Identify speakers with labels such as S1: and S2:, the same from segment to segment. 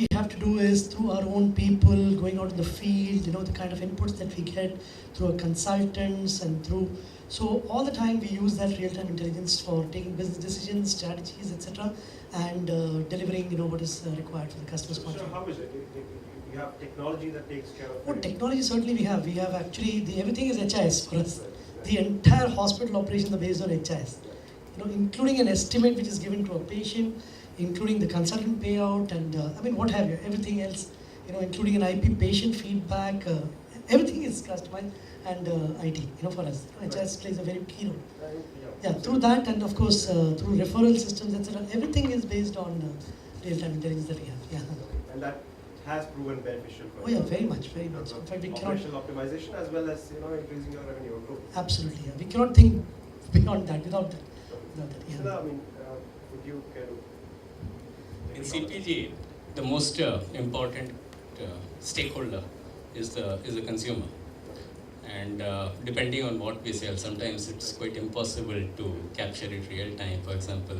S1: we have to do is through our own people going out in the field, the kind of inputs that we get through our consultants and through. So all the time we use that real-time intelligence for taking business decisions, strategies, etc., and delivering, what is required for the customer's point of
S2: So
S1: view.
S2: how is it? You have technology that takes care of
S1: Oh,
S2: it?
S1: technology certainly we have. We have actually everything is HIS for us. The entire hospital operations are based on HIS. Including an estimate which is given to a patient, including the consultant payout, and what have you. Everything else, including an IP patient feedback, everything is customized and IT. For us, HIS plays a very key role. Yeah, through that, and of course through referral systems, etc. Everything is based on real-time intelligence that we have. Yeah.
S2: And that has proven beneficial for
S1: Oh yeah,
S2: you.
S1: very much, very much. In fact, we cannot.
S2: Operational optimization as well as increasing your revenue or growth.
S1: Absolutely, yeah. We cannot think beyond that, without that. Yeah.
S2: Sudha, would you care to?
S3: In CPG, the most important stakeholder is the consumer, and depending on what we sell, sometimes it's quite impossible to capture it real time. For example,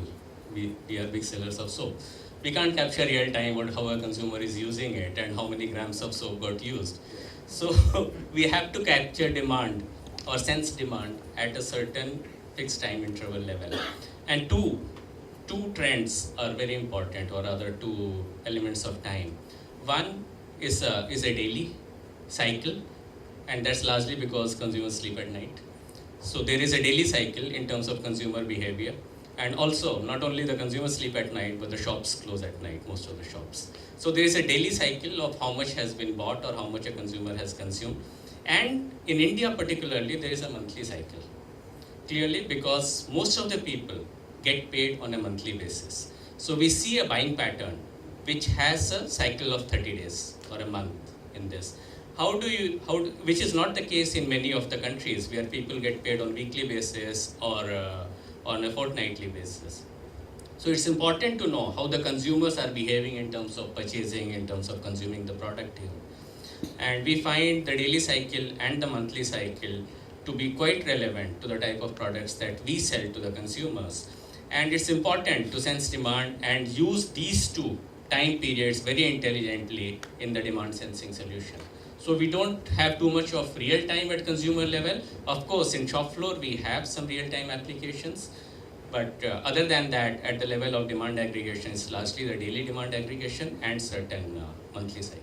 S3: we are big sellers of soap. We can't capture real time how a consumer is using it and how many grams of soap got used. So we have to capture demand or sense demand at a certain fixed time interval level. And two trends are very important, or rather two elements of time. One is a daily cycle, and that's largely because consumers sleep at night. So there is a daily cycle in terms of consumer behavior. And also, not only the consumers sleep at night, but the shops close at night, most of the shops. So there is a daily cycle of how much has been bought or how much a consumer has consumed. And in India particularly, there is a monthly cycle. Clearly, because most of the people get paid on a monthly basis. So we see a buying pattern which has a cycle of 30 days or a month in this. Which is not the case in many of the countries where people get paid on weekly basis or on a fortnightly basis. So it's important to know how the consumers are behaving in terms of purchasing, in terms of consuming the product here. And we find the daily cycle and the monthly cycle to be quite relevant to the type of products that we sell to the consumers. And it's important to sense demand and use these two time periods very intelligently in the demand sensing solution. So we don't have too much of real time at consumer level. Of course, in shop floor, we have some real time applications. But other than that, at the level of demand aggregation, it's largely the daily demand aggregation and certain monthly cycle.